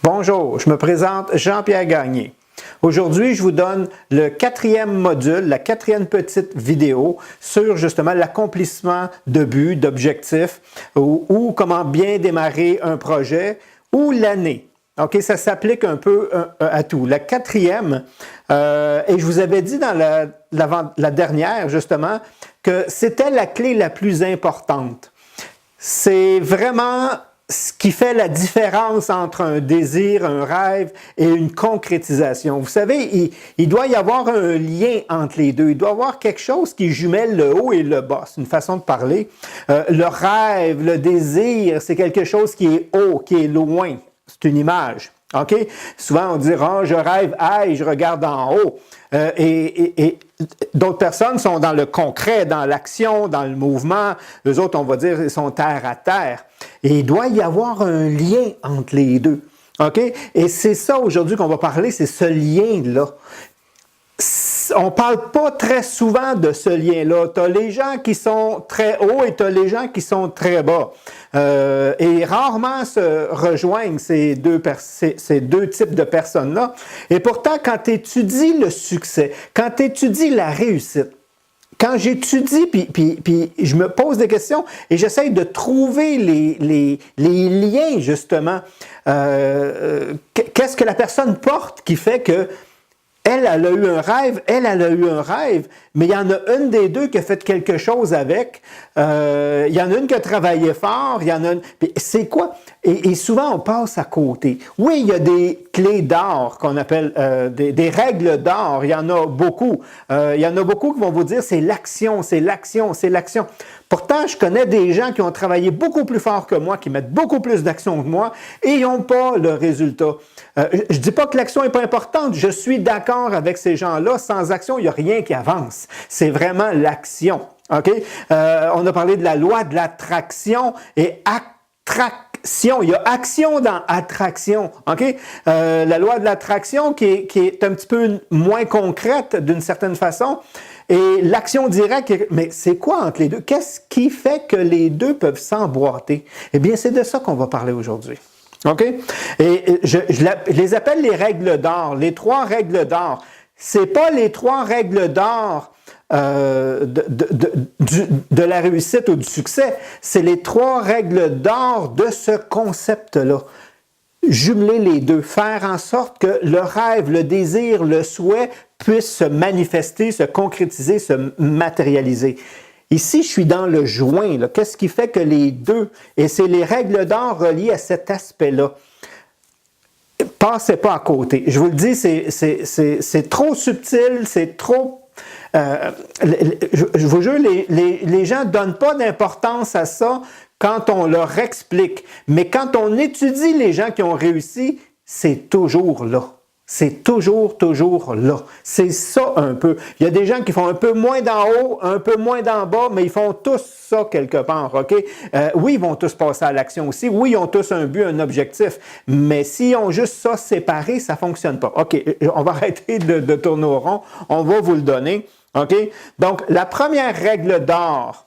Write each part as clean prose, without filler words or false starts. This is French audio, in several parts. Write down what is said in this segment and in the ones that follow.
Bonjour, je me présente Jean-Pierre Gagné. Aujourd'hui, je vous donne le 4e module, la 4e petite vidéo sur justement l'accomplissement de buts, d'objectifs ou comment bien démarrer un projet ou l'année. OK, ça s'applique un peu à tout. La 4e, et je vous avais dit dans la dernière justement que c'était la clé la plus importante. C'est vraiment ce qui fait la différence entre un désir, un rêve et une concrétisation. Vous savez, il doit y avoir un lien entre les deux. Il doit y avoir quelque chose qui jumelle le haut et le bas. C'est une façon de parler. Le rêve, le désir, c'est quelque chose qui est haut, qui est loin. C'est une image. OK? Souvent, on dit « Ah, je rêve, aïe, je regarde en haut. » Et d'autres personnes sont dans le concret, dans l'action, dans le mouvement. Eux autres, on va dire, ils sont terre à terre. Et il doit y avoir un lien entre les deux. OK? Et c'est ça aujourd'hui qu'on va parler, c'est ce lien-là. On ne parle pas très souvent de ce lien-là. Tu as les gens qui sont très hauts et tu as les gens qui sont très bas. Et rarement se rejoignent ces deux types de personnes-là. Et pourtant, quand tu étudies le succès, quand tu étudies la réussite, quand j'étudie, puis je me pose des questions et j'essaye de trouver les liens, justement, qu'est-ce que la personne porte qui fait que elle a eu un rêve, elle a eu un rêve, mais il y en a une des deux qui a fait quelque chose avec. Il y en a une qui a travaillé fort, il y en a une... C'est quoi? Et souvent, on passe à côté. Oui, il y a des clés d'or qu'on appelle des règles d'or. Il y en a beaucoup. Il y en a beaucoup qui vont vous dire c'est l'action, c'est l'action, c'est l'action. Pourtant, je connais des gens qui ont travaillé beaucoup plus fort que moi, qui mettent beaucoup plus d'action que moi et ils n'ont pas le résultat. Je ne dis pas que l'action n'est pas importante. Je suis d'accord avec ces gens-là. Sans action, il n'y a rien qui avance. C'est vraiment l'action. OK? On a parlé de la loi de l'attraction et attraction. Il y a action dans attraction. OK? La loi de l'attraction qui est un petit peu moins concrète d'une certaine façon. Et l'action directe, mais c'est quoi entre les deux? Qu'est-ce qui fait que les deux peuvent s'emboîter? Eh bien, c'est de ça qu'on va parler aujourd'hui. OK? Et je les appelle les règles d'or, les 3 règles d'or. Ce n'est pas les 3 règles d'or de la réussite ou du succès, c'est les 3 règles d'or de ce concept-là. Jumeler les deux, faire en sorte que le rêve, le désir, le souhait puissent se manifester, se concrétiser, se matérialiser. Ici, je suis dans le joint. Qu'est-ce qui fait que les deux, et c'est les règles d'or reliées à cet aspect-là. Passez pas à côté. Je vous le dis, c'est trop subtil, c'est trop... je vous jure, les gens ne donnent pas d'importance à ça quand on leur explique. Mais quand on étudie les gens qui ont réussi, c'est toujours là. C'est toujours là. C'est ça un peu. Il y a des gens qui font un peu moins d'en haut, un peu moins d'en bas, mais ils font tous ça quelque part, OK? Oui, ils vont tous passer à l'action aussi. Oui, ils ont tous un but, un objectif. Mais s'ils ont juste ça séparé, ça ne fonctionne pas. OK, on va arrêter de tourner au rond. On va vous le donner. OK? Donc, la première règle d'or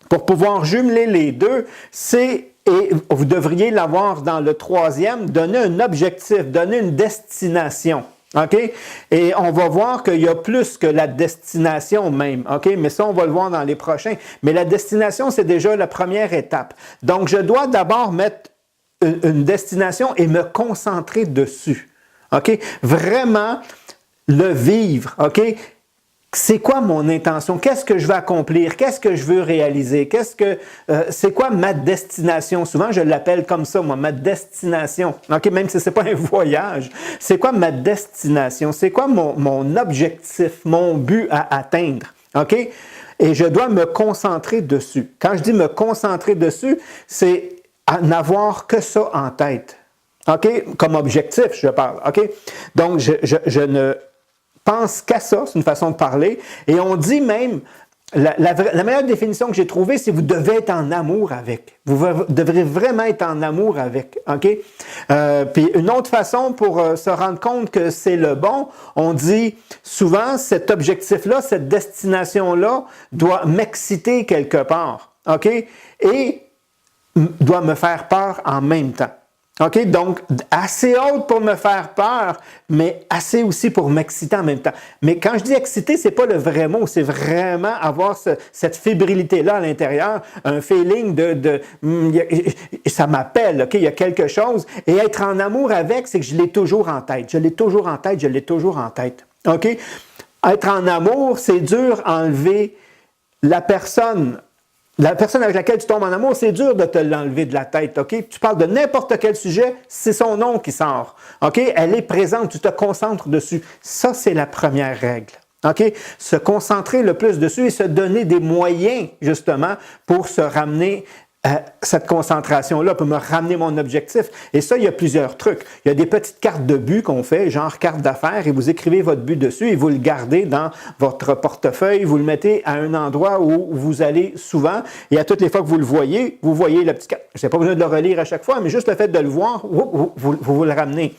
pour pouvoir jumeler les deux, c'est... Et vous devriez l'avoir dans le 3e, donner un objectif, donner une destination. OK? Et on va voir qu'il y a plus que la destination même. OK? Mais ça, on va le voir dans les prochains. Mais la destination, c'est déjà la première étape. Donc, je dois d'abord mettre une destination et me concentrer dessus. OK? Vraiment le vivre. OK? C'est quoi mon intention? Qu'est-ce que je veux accomplir? Qu'est-ce que je veux réaliser? C'est quoi ma destination? Souvent, je l'appelle comme ça, moi, ma destination. OK, même si ce n'est pas un voyage. C'est quoi ma destination? C'est quoi mon objectif, mon but à atteindre? OK? Et je dois me concentrer dessus. Quand je dis me concentrer dessus, c'est n'avoir que ça en tête. OK? Comme objectif, je parle. OK? Donc, je ne pense qu'à ça, c'est une façon de parler. Et on dit même, la meilleure définition que j'ai trouvée, c'est vous devez être en amour avec. Vous devrez vraiment être en amour avec. OK? Puis une autre façon pour se rendre compte que c'est le bon, on dit souvent cet objectif-là, cette destination-là doit m'exciter quelque part. OK? Et doit me faire peur en même temps. OK? Donc, assez haute pour me faire peur, mais assez aussi pour m'exciter en même temps. Mais quand je dis exciter, c'est pas le vrai mot, c'est vraiment avoir cette fébrilité-là à l'intérieur, un feeling ça m'appelle, OK? Il y a quelque chose. Et être en amour avec, c'est que je l'ai toujours en tête. Je l'ai toujours en tête, je l'ai toujours en tête. OK? Être en amour, c'est dur à enlever la personne avec laquelle tu tombes en amour, c'est dur de te l'enlever de la tête, OK? Tu parles de n'importe quel sujet, c'est son nom qui sort, OK? Elle est présente, tu te concentres dessus. Ça, c'est la première règle, OK? Se concentrer le plus dessus et se donner des moyens, justement, pour se ramener cette concentration-là, pour me ramener mon objectif. Et ça, il y a plusieurs trucs. Il y a des petites cartes de but qu'on fait, genre carte d'affaires, et vous écrivez votre but dessus et vous le gardez dans votre portefeuille, vous le mettez à un endroit où vous allez souvent, et à toutes les fois que vous voyez la petite carte. Je n'ai pas besoin de le relire à chaque fois, mais juste le fait de le voir, vous le ramenez.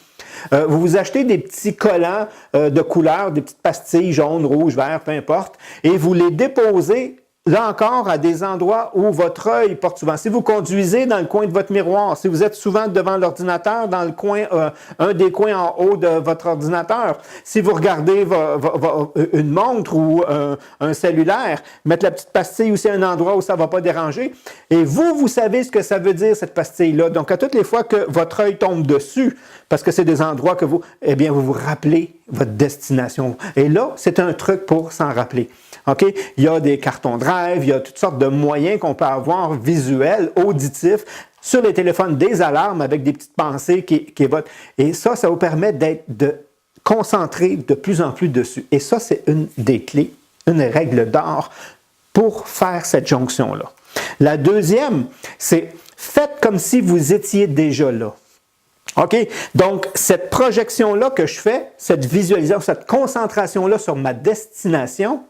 Vous vous achetez des petits collants de couleur, des petites pastilles jaunes, rouges, verts, peu importe, et vous les déposez là encore, à des endroits où votre œil porte souvent. Si vous conduisez dans le coin de votre miroir, si vous êtes souvent devant l'ordinateur, dans le coin, un des coins en haut de votre ordinateur, si vous regardez une montre ou un cellulaire, mettre la petite pastille aussi à un endroit où ça ne va pas déranger. Et vous savez ce que ça veut dire, cette pastille-là. Donc, à toutes les fois que votre œil tombe dessus, parce que c'est des endroits que vous vous rappelez votre destination. Et là, c'est un truc pour s'en rappeler. OK? Il y a des cartons drive, il y a toutes sortes de moyens qu'on peut avoir visuels, auditifs, sur les téléphones, des alarmes avec des petites pensées qui votent. Et ça vous permet de concentrer de plus en plus dessus. Et ça, c'est une des clés, une règle d'or pour faire cette jonction-là. La deuxième, c'est faites comme si vous étiez déjà là. OK? Donc, cette projection-là que je fais, cette visualisation, cette concentration-là sur ma destination,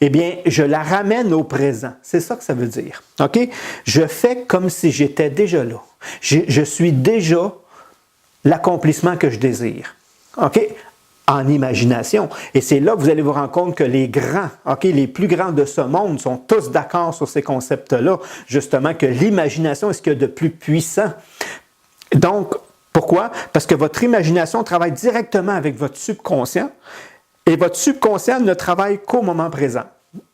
eh bien, je la ramène au présent. C'est ça que ça veut dire. OK? Je fais comme si j'étais déjà là. Je suis déjà l'accomplissement que je désire. OK? En imagination. Et c'est là que vous allez vous rendre compte que les grands, OK, les plus grands de ce monde sont tous d'accord sur ces concepts-là. Justement, que l'imagination est ce qu'il y a de plus puissant. Donc, pourquoi? Parce que votre imagination travaille directement avec votre subconscient et votre subconscient ne travaille qu'au moment présent.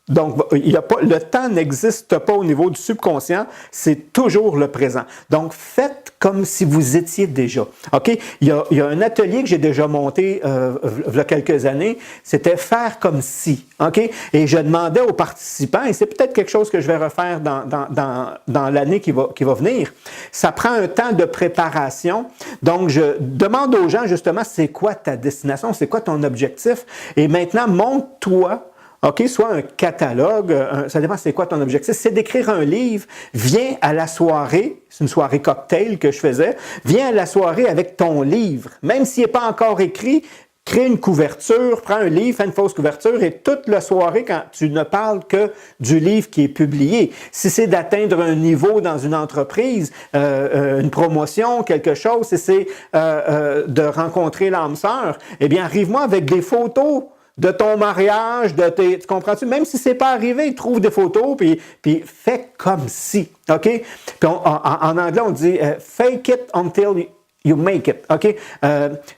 Donc, le temps n'existe pas au niveau du subconscient, c'est toujours le présent. Donc, faites comme si vous étiez déjà. OK? Il y a un atelier que j'ai déjà monté il y a quelques années, c'était faire comme si. OK? Et je demandais aux participants, et c'est peut-être quelque chose que je vais refaire dans l'année qui va venir, ça prend un temps de préparation. Donc, je demande aux gens justement, c'est quoi ta destination, c'est quoi ton objectif? Et maintenant, montre-toi. OK, soit un catalogue, ça dépend c'est quoi ton objectif, c'est d'écrire un livre, viens à la soirée, c'est une soirée cocktail que je faisais, viens à la soirée avec ton livre, même s'il n'est pas encore écrit, crée une couverture, prends un livre, fais une fausse couverture et toute la soirée, quand tu ne parles que du livre qui est publié. Si c'est d'atteindre un niveau dans une entreprise, une promotion, quelque chose, si c'est de rencontrer l'âme sœur, eh bien, arrive-moi avec des photos de ton mariage, tu comprends-tu? Même si c'est pas arrivé, trouve des photos, puis fais comme si, OK? Puis en anglais, on dit fake it until you make it, OK?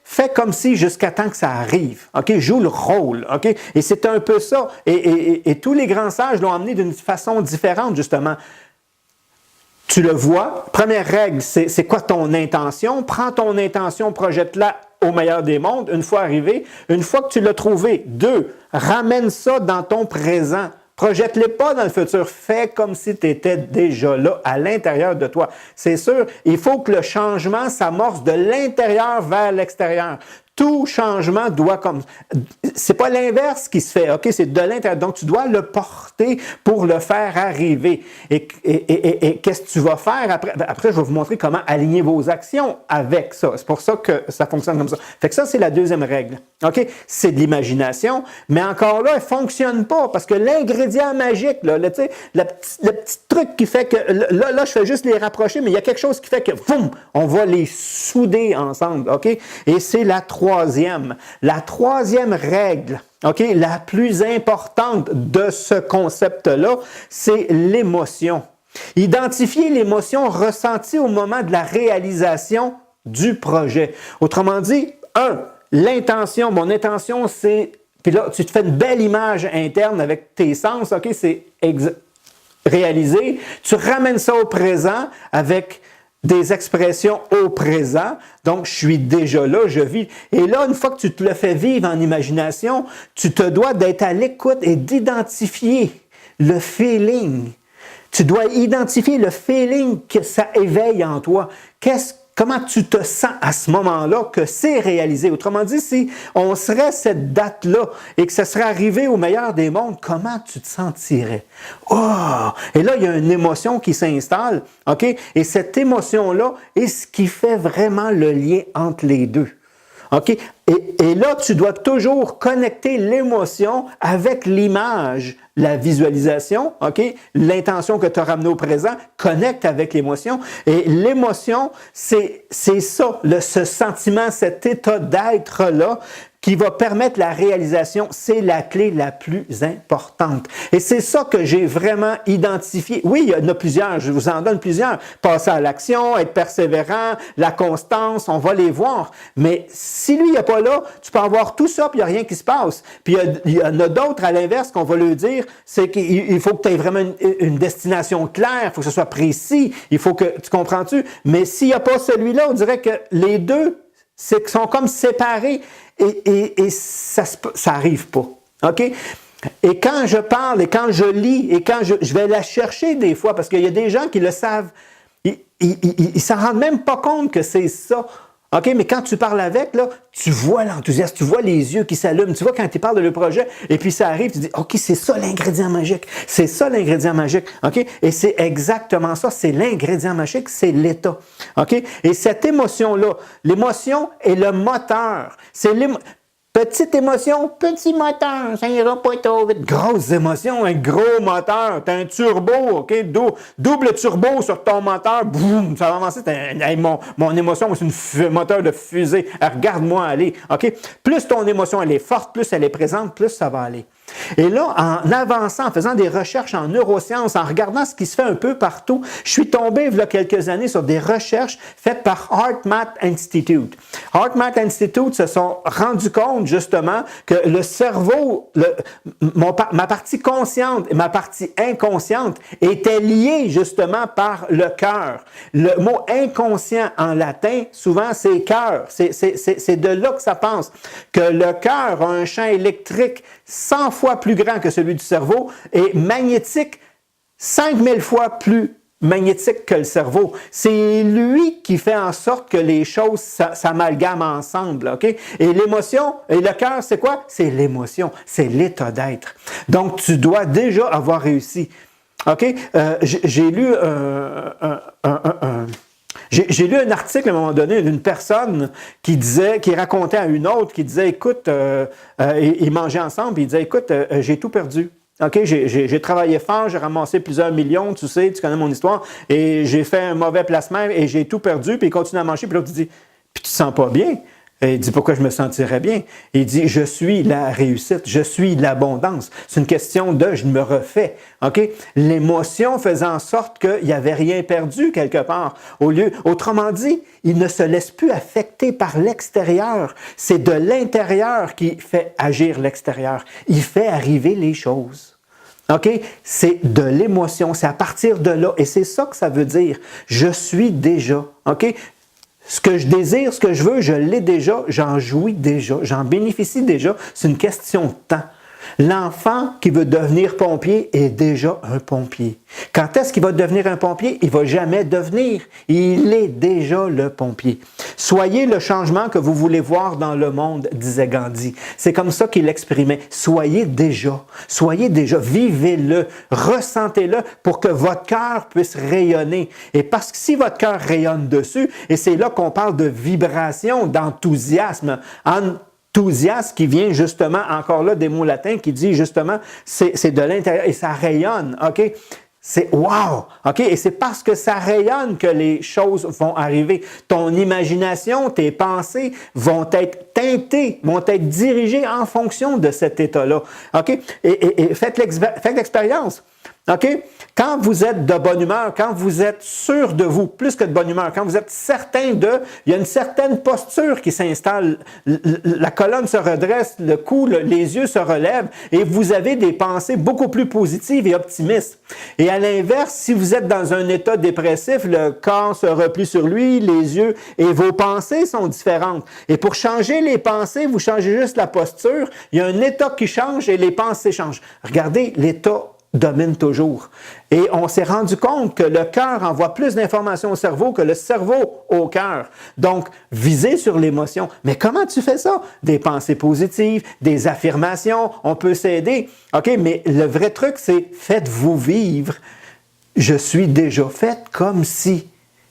Fais comme si jusqu'à temps que ça arrive, OK? Joue le rôle, OK? Et c'est un peu ça. Et tous les grands sages l'ont amené d'une façon différente, justement. Tu le vois, première règle, c'est quoi ton intention? Prends ton intention, projette-la au meilleur des mondes, une fois arrivé. Une fois que tu l'as trouvé, 2, ramène ça dans ton présent. Projette-les pas dans le futur. Fais comme si tu étais déjà là, à l'intérieur de toi. C'est sûr, il faut que le changement s'amorce de l'intérieur vers l'extérieur. Tout changement doit comme... C'est pas l'inverse qui se fait, OK? C'est de l'intérieur. Donc, tu dois le porter pour le faire arriver. Et qu'est-ce que tu vas faire après? Après, je vais vous montrer comment aligner vos actions avec ça. C'est pour ça que ça fonctionne comme ça. Fait que ça, c'est la deuxième règle, OK? C'est de l'imagination, mais encore là, elle ne fonctionne pas parce que l'ingrédient magique, là, le petit truc qui fait que... Là, je fais juste les rapprocher, mais il y a quelque chose qui fait que, boum, on va les souder ensemble, OK? Et c'est la troisième règle, OK, la plus importante de ce concept-là, c'est l'émotion. Identifier l'émotion ressentie au moment de la réalisation du projet. Autrement dit, l'intention. Mon intention, c'est... Puis là, tu te fais une belle image interne avec tes sens, OK? C'est réalisé. Tu ramènes ça au présent avec des expressions au présent. Donc, je suis déjà là, je vis. Et là, une fois que tu te le fais vivre en imagination, tu te dois d'être à l'écoute et d'identifier le feeling. Tu dois identifier le feeling que ça éveille en toi. Comment tu te sens à ce moment-là que c'est réalisé? Autrement dit, si on serait cette date-là et que ça serait arrivé au meilleur des mondes, comment tu te sentirais? Oh! Et là, il y a une émotion qui s'installe, OK? Et cette émotion-là est ce qui fait vraiment le lien entre les deux. OK? Et là, tu dois toujours connecter l'émotion avec l'image, la visualisation, OK? L'intention que tu as ramenée au présent, connecte avec l'émotion. Et l'émotion, c'est ça, ce sentiment, cet état d'être-là qui va permettre la réalisation, c'est la clé la plus importante. Et c'est ça que j'ai vraiment identifié. Oui, il y en a plusieurs, je vous en donne plusieurs. Passer à l'action, être persévérant, la constance, on va les voir. Mais si lui, il n'est pas là, tu peux avoir tout ça, puis il n'y a rien qui se passe. Puis il y en a d'autres, à l'inverse, qu'on va lui dire, c'est qu'il faut que tu aies vraiment une destination claire, il faut que ce soit précis, il faut que, tu comprends-tu? Mais s'il n'y a pas celui-là, on dirait que les deux sont comme séparés. Et ça n'arrive pas. OK? Et quand je parle, et quand je lis, et quand je vais la chercher des fois, parce qu'il y a des gens qui le savent, ils ne s'en rendent même pas compte que c'est ça. OK? Mais quand tu parles avec, là, tu vois l'enthousiasme, tu vois les yeux qui s'allument, tu vois quand tu parles de le projet, et puis ça arrive, tu dis, OK, c'est ça l'ingrédient magique. C'est ça l'ingrédient magique. OK? Et c'est exactement ça. C'est l'ingrédient magique, c'est l'état. OK? Et cette émotion-là, l'émotion est le moteur. C'est petite émotion, petit moteur, ça ira pas trop vite. Grosse émotion, un gros moteur, t'as un turbo, OK? Double turbo sur ton moteur, boum, ça va avancer. Mon émotion, c'est un moteur de fusée. Regarde-moi aller, OK? Plus ton émotion, elle est forte, plus elle est présente, plus ça va aller. Et là, en avançant, en faisant des recherches en neurosciences, en regardant ce qui se fait un peu partout, je suis tombé, il y a quelques années, sur des recherches faites par HeartMath Institute. HeartMath Institute se sont rendus compte, justement, que le cerveau, ma partie consciente et ma partie inconsciente étaient liées, justement, par le cœur. Le mot inconscient en latin, souvent, c'est cœur. C'est de là que ça pense. Que le cœur a un champ électrique 100 fois plus grand que celui du cerveau et magnétique 5000 fois plus magnétique que le cerveau. C'est lui qui fait en sorte que les choses s'amalgament ensemble. OK? Et l'émotion, et le cœur, c'est quoi? C'est l'émotion, c'est l'état d'être. Donc, tu dois déjà avoir réussi. OK? J'ai lu J'ai lu un article à un moment donné d'une personne qui racontait à une autre, qui disait, écoute, ils mangeaient ensemble, puis il disait, écoute, j'ai tout perdu. OK, j'ai travaillé fort, j'ai ramassé plusieurs millions, tu sais, tu connais mon histoire, et j'ai fait un mauvais placement et j'ai tout perdu, puis il continue à manger, puis l'autre dit, puis tu te sens pas bien? Et il dit, pourquoi je me sentirais bien? Il dit, je suis la réussite, je suis l'abondance. C'est une question de je me refais. OK? L'émotion faisait en sorte qu'il n'y avait rien perdu quelque part. Autrement dit, il ne se laisse plus affecter par l'extérieur. C'est de l'intérieur qui fait agir l'extérieur. Il fait arriver les choses. OK? C'est de l'émotion. C'est à partir de là. Et c'est ça que ça veut dire. Je suis déjà. OK? Ce que je désire, ce que je veux, je l'ai déjà, j'en jouis déjà, j'en bénéficie déjà. C'est une question de temps. L'enfant qui veut devenir pompier est déjà un pompier. Quand est-ce qu'il va devenir un pompier? Il ne va jamais devenir. Il est déjà le pompier. Soyez le changement que vous voulez voir dans le monde, disait Gandhi. C'est comme ça qu'il l'exprimait. Soyez déjà, vivez-le, ressentez-le pour que votre cœur puisse rayonner. Et parce que si votre cœur rayonne dessus, et c'est là qu'on parle de vibration, d'enthousiasme, enthousiasme qui vient justement, encore là, des mots latins qui dit justement, c'est de l'intérieur et ça rayonne, OK? C'est wow! OK? Et c'est parce que ça rayonne que les choses vont arriver. Ton imagination, tes pensées vont être teintées, vont être dirigées en fonction de cet état-là. OK? Et faites l'expérience. OK? Quand vous êtes de bonne humeur, quand vous êtes sûr de vous, plus que de bonne humeur, quand vous êtes certain de, il y a une certaine posture qui s'installe, la colonne se redresse, le cou, les yeux se relèvent et vous avez des pensées beaucoup plus positives et optimistes. Et à l'inverse, si vous êtes dans un état dépressif, le corps se replie sur lui, les yeux, et vos pensées sont différentes. Et pour changer les pensées, vous changez juste la posture, il y a un état qui change et les pensées changent. Regardez, l'état domine toujours. Et on s'est rendu compte que le cœur envoie plus d'informations au cerveau que le cerveau au cœur. Donc, visez sur l'émotion. Mais comment tu fais ça? Des pensées positives, des affirmations, on peut s'aider. OK, mais le vrai truc, c'est faites-vous vivre. Je suis déjà faite comme si.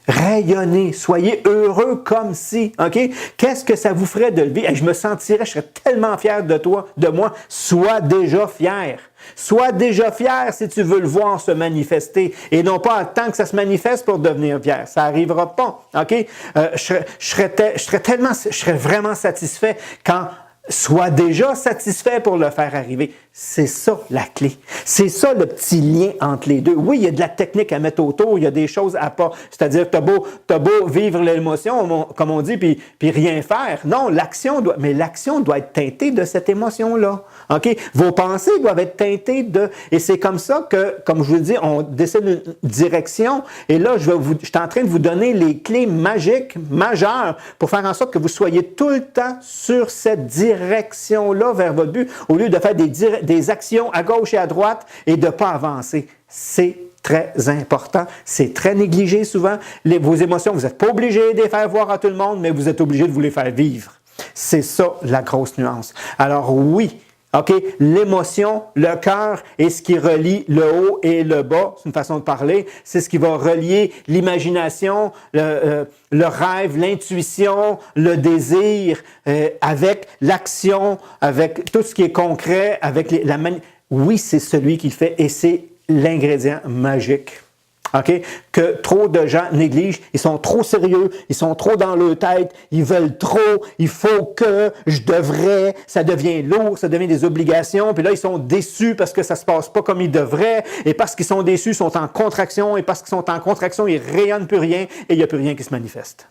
Rayonnez, soyez heureux comme si, OK? Qu'est-ce que ça vous ferait de le vivre? Je me sentirais, je serais tellement fier de toi, de moi. Sois déjà fier. Sois déjà fier si tu veux le voir se manifester et non pas attendre que ça se manifeste pour devenir fier. Ça n'arrivera pas, OK? Je serais vraiment satisfait quand sois déjà satisfait pour le faire arriver. C'est ça la clé. C'est ça le petit lien entre les deux. Oui, il y a de la technique à mettre autour, il y a des choses à pas. C'est-à-dire, t'as beau vivre l'émotion, comme on dit, puis rien faire. Non, l'action doit être teintée de cette émotion-là. OK? Vos pensées doivent être teintées de... Et c'est comme ça que, comme je vous le dis, on décide une direction. Et là, je suis en train de vous donner les clés magiques, majeures, pour faire en sorte que vous soyez tout le temps sur cette direction-là vers votre but, au lieu de faire des actions à gauche et à droite et de ne pas avancer. C'est très important. C'est très négligé souvent. Vos émotions, vous n'êtes pas obligé de les faire voir à tout le monde, mais vous êtes obligé de vous les faire vivre. C'est ça la grosse nuance. Alors oui, OK, l'émotion, le cœur est ce qui relie le haut et le bas, c'est une façon de parler, c'est ce qui va relier l'imagination, le rêve, l'intuition, le désir, avec l'action, avec tout ce qui est concret, avec oui, c'est celui qui le fait et c'est l'ingrédient magique. OK? Que trop de gens négligent, ils sont trop sérieux, ils sont trop dans leur tête, ils veulent trop, il faut que, je devrais, ça devient lourd, ça devient des obligations, puis là, ils sont déçus parce que ça ne se passe pas comme ils devraient, et parce qu'ils sont déçus, ils sont en contraction, et parce qu'ils sont en contraction, ils ne rayonnent plus rien, et il n'y a plus rien qui se manifeste.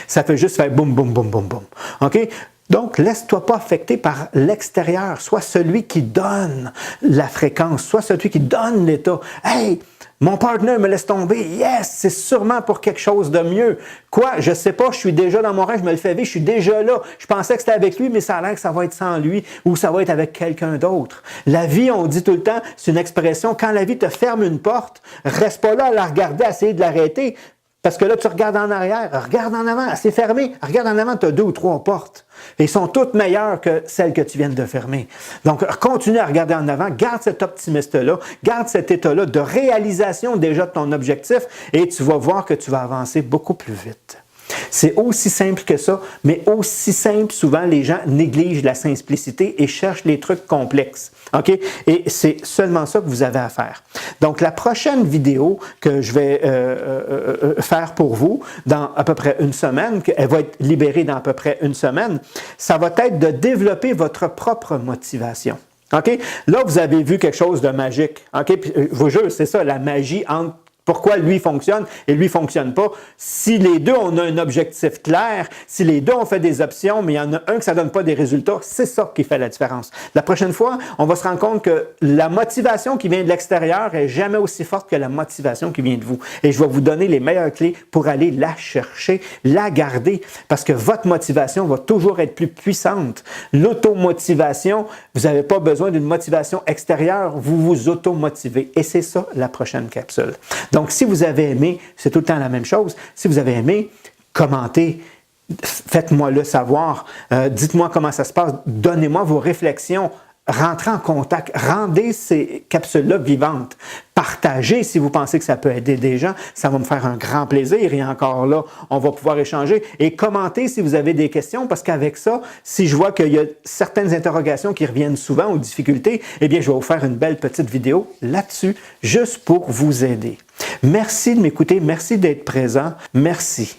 Ça fait juste faire boum, boum, boum, boum, boum. OK? Donc, laisse-toi pas affecter par l'extérieur. Sois celui qui donne la fréquence, sois celui qui donne l'état. Hey! Mon partenaire me laisse tomber. Yes, c'est sûrement pour quelque chose de mieux. Quoi? Je sais pas, je suis déjà dans mon rêve, je me le fais vivre, je suis déjà là. Je pensais que c'était avec lui, mais ça a l'air que ça va être sans lui ou ça va être avec quelqu'un d'autre. La vie, on dit tout le temps, c'est une expression, quand la vie te ferme une porte, reste pas là à la regarder, à essayer de l'arrêter. Parce que là, tu regardes en arrière, regarde en avant, c'est fermé. Regarde en avant, tu as 2 ou 3 portes. Et ils sont toutes meilleures que celles que tu viens de fermer. Donc, continue à regarder en avant, garde cet optimiste-là, garde cet état-là de réalisation déjà de ton objectif et tu vas voir que tu vas avancer beaucoup plus vite. C'est aussi simple que ça, mais aussi simple, souvent, les gens négligent la simplicité et cherchent les trucs complexes. OK? Et c'est seulement ça que vous avez à faire. Donc, la prochaine vidéo que je vais faire pour vous dans à peu près une semaine, elle va être libérée dans à peu près une semaine, ça va être de développer votre propre motivation. OK? Là, vous avez vu quelque chose de magique. OK? Puis, je vous jure, c'est ça, la magie entre pourquoi lui fonctionne et lui fonctionne pas. Si les deux, on a un objectif clair, si les deux, on fait des options, mais il y en a un que ça donne pas des résultats, c'est ça qui fait la différence. La prochaine fois, on va se rendre compte que la motivation qui vient de l'extérieur est jamais aussi forte que la motivation qui vient de vous. Et je vais vous donner les meilleures clés pour aller la chercher, la garder, parce que votre motivation va toujours être plus puissante. L'automotivation, vous n'avez pas besoin d'une motivation extérieure, vous vous automotivez. Et c'est ça la prochaine capsule. Donc, si vous avez aimé, c'est tout le temps la même chose. Si vous avez aimé, commentez, faites-moi le savoir, dites-moi comment ça se passe, donnez-moi vos réflexions, rentrez en contact, rendez ces capsules-là vivantes. Partagez si vous pensez que ça peut aider des gens, ça va me faire un grand plaisir et encore là, on va pouvoir échanger et commentez si vous avez des questions parce qu'avec ça, si je vois qu'il y a certaines interrogations qui reviennent souvent ou difficultés, eh bien, je vais vous faire une belle petite vidéo là-dessus juste pour vous aider. Merci de m'écouter, merci d'être présent, merci.